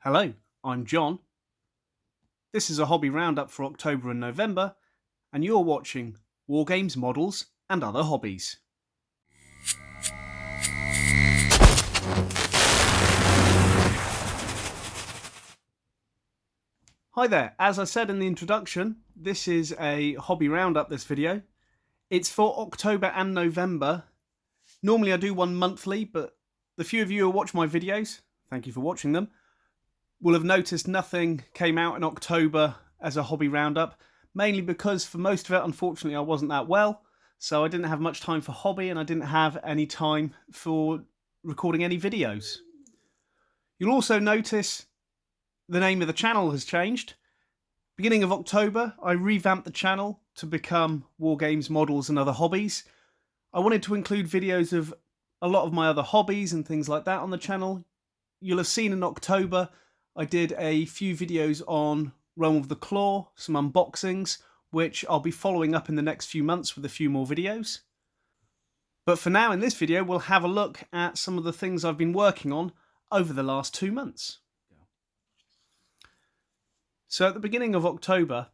Hello, I'm John. This is a hobby roundup for October and November, and you're watching War Games, Models, and Other Hobbies. Hi there, as I said in the introduction, this is a hobby roundup, this video. It's for October and November. Normally I do one monthly, but the few of you who watch my videos, thank you for watching them, will have noticed nothing came out in October as a hobby roundup, mainly because for most of it, unfortunately, I wasn't that well, so I didn't have much time for hobby and I didn't have any time for recording any videos. You'll also notice the name of the channel has changed. Beginning of October, I revamped the channel to become War Games, Models, and Other Hobbies. I wanted to include videos of a lot of my other hobbies and things like that on the channel. You'll have seen in October I did a few videos on Realm of the Claw, some unboxings, which I'll be following up in the next few months with a few more videos. But for now, in this video, we'll have a look at some of the things I've been working on over the last 2 months. So at the beginning of October,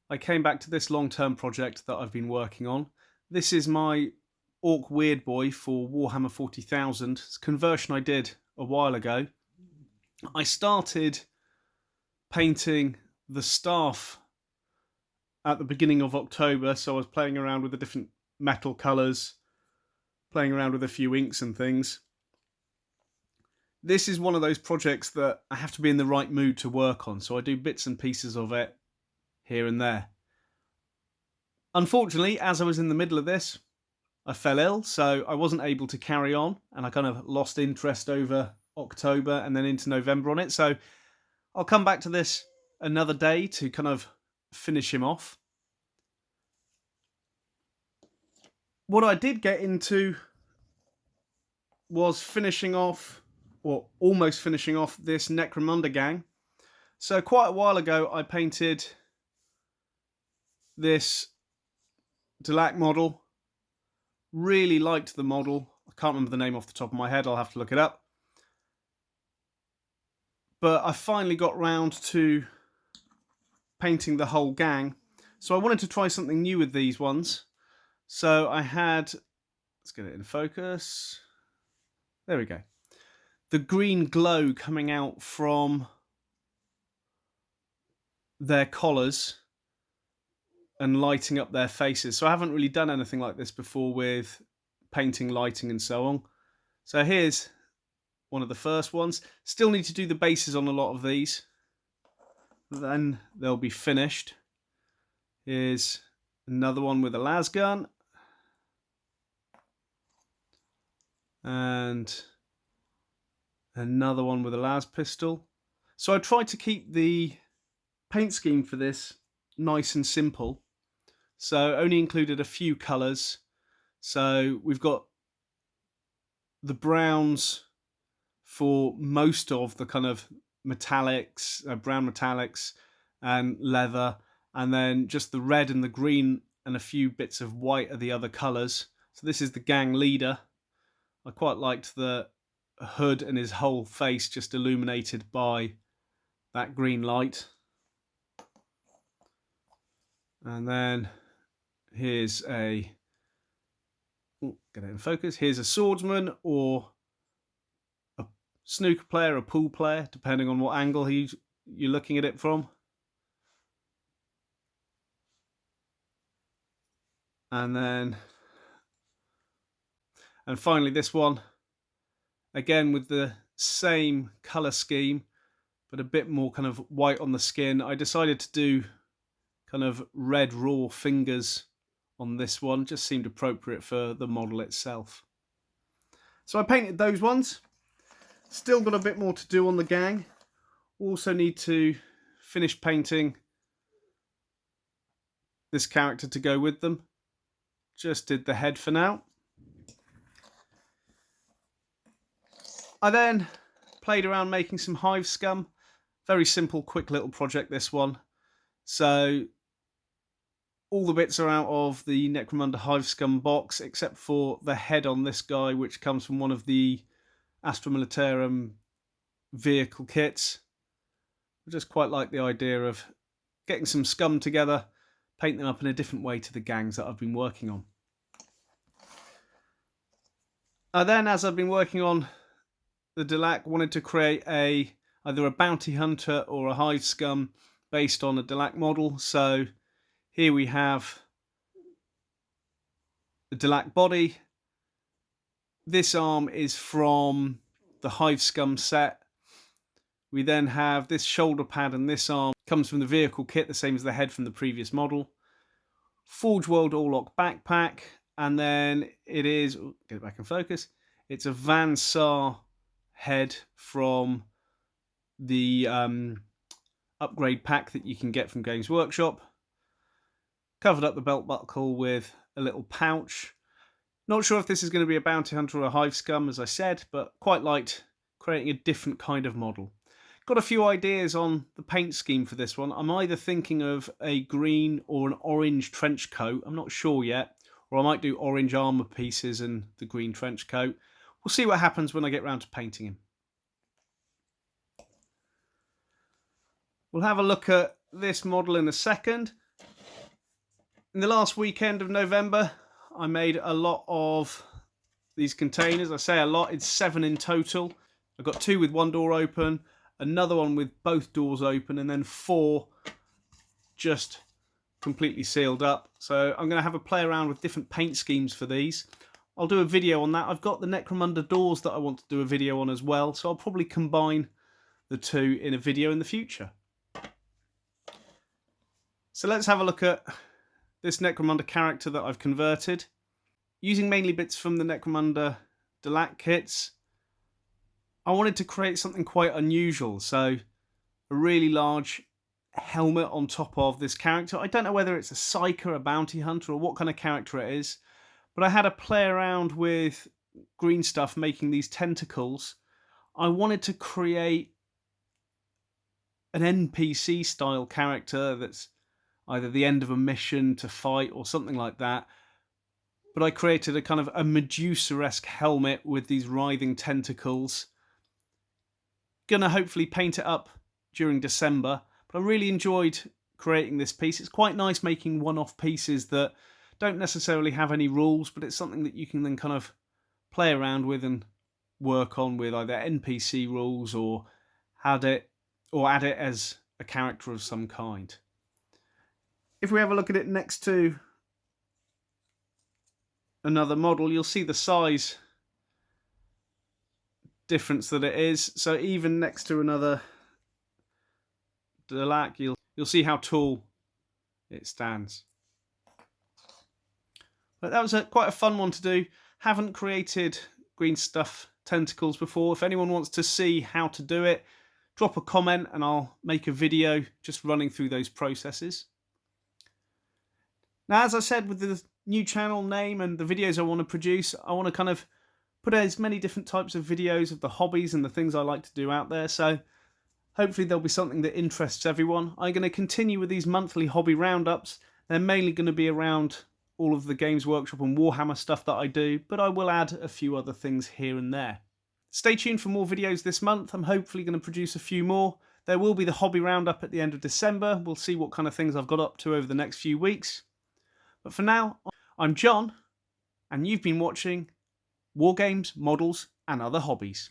I came back to this long-term project that I've been working on. This is my Orc Weird Boy for Warhammer 40,000. It's a conversion I did a while ago. I started painting the staff at the beginning of October, so I was playing around with the different metal colours, playing around with a few inks and things. This is one of those projects that I have to be in the right mood to work on, so I do bits and pieces of it here and there. Unfortunately, as I was in the middle of this, I fell ill, so I wasn't able to carry on, and I kind of lost interest over October and then into November on it, so I'll come back to this another day to kind of finish him off. What I did get into was finishing off, or almost finishing off, this Necromunda gang. So quite a while ago I painted this Delac model. Really liked the model. I can't remember the name off the top of my head, I'll have to look it up. But I finally got round to painting the whole gang. So I wanted to try something new with these ones. So I had, let's get it in focus. There we go. The green glow coming out from their collars and lighting up their faces. So I haven't really done anything like this before with painting, lighting and so on. So here's one of the first ones. Still need to do the bases on a lot of these. Then they'll be finished. Here's another one with a las gun. And another one with a las pistol. So I tried to keep the paint scheme for this nice and simple. So only included a few colours. So we've got the browns for most of the kind of metallics, brown metallics and leather, and then just the red and the green and a few bits of white are the other colours. So this is the gang leader. I quite liked the hood and his whole face just illuminated by that green light. And then here's a, get it in focus, here's a swordsman or a snooker player, a pool player, depending on what angle you're looking at it from. And finally this one, again with the same colour scheme, but a bit more kind of white on the skin. I decided to do kind of red raw fingers on this one, just seemed appropriate for the model itself. So I painted those ones. Still got a bit more to do on the gang. Also need to finish painting this character to go with them. Just did the head for now. I then played around making some hive scum. Very simple, quick little project, this one. So all the bits are out of the Necromunda hive scum box, except for the head on this guy, which comes from one of the Astra Militarum vehicle kits. I just quite like the idea of getting some scum together, paint them up in a different way to the gangs that I've been working on. Then, as I've been working on the Delac, wanted to create either a bounty hunter or a hive scum based on a Delac model. So here we have the Delac body. This arm is from the hive scum set. We then have this shoulder pad, and this arm comes from the vehicle kit, the same as the head from the previous model. Forge World All-Lock backpack, and then it is, get it back in focus, it's a Van Sar head from the upgrade pack that you can get from Games Workshop. Covered up the belt buckle with a little pouch. Not sure if this is going to be a bounty hunter or a hive scum, as I said, but quite liked creating a different kind of model. Got a few ideas on the paint scheme for this one. I'm either thinking of a green or an orange trench coat. I'm not sure yet. Or I might do orange armour pieces and the green trench coat. We'll see what happens when I get round to painting him. We'll have a look at this model in a second. In the last weekend of November, I made a lot of these containers. I say a lot, it's 7 in total. I've got 2 with one door open, another one with both doors open, and then 4 just completely sealed up. So I'm going to have a play around with different paint schemes for these. I'll do a video on that. I've got the Necromunda doors that I want to do a video on as well, so I'll probably combine the two in a video in the future. So let's have a look at this Necromunda character that I've converted. Using mainly bits from the Necromunda Delac kits, I wanted to create something quite unusual. So a really large helmet on top of this character. I don't know whether it's a psyker, a bounty hunter, or what kind of character it is, but I had a play around with green stuff making these tentacles. I wanted to create an NPC style character that's either the end of a mission to fight or something like that. But I created a kind of a Medusa-esque helmet with these writhing tentacles. Gonna hopefully paint it up during December. But I really enjoyed creating this piece. It's quite nice making one-off pieces that don't necessarily have any rules, but it's something that you can then kind of play around with and work on with either NPC rules or add it as a character of some kind. If we have a look at it next to another model, you'll see the size difference that it is. So even next to another Delac, you'll see how tall it stands. But that was quite a fun one to do. Haven't created green stuff tentacles before. If anyone wants to see how to do it, drop a comment and I'll make a video just running through those processes. Now, as I said, with the new channel name and the videos I want to produce, I want to kind of put as many different types of videos of the hobbies and the things I like to do out there. So hopefully there'll be something that interests everyone. I'm going to continue with these monthly hobby roundups. They're mainly going to be around all of the Games Workshop and Warhammer stuff that I do, but I will add a few other things here and there. Stay tuned for more videos this month. I'm hopefully going to produce a few more. There will be the hobby roundup at the end of December. We'll see what kind of things I've got up to over the next few weeks. But for now, I'm John, and you've been watching War Games, Models, and Other Hobbies.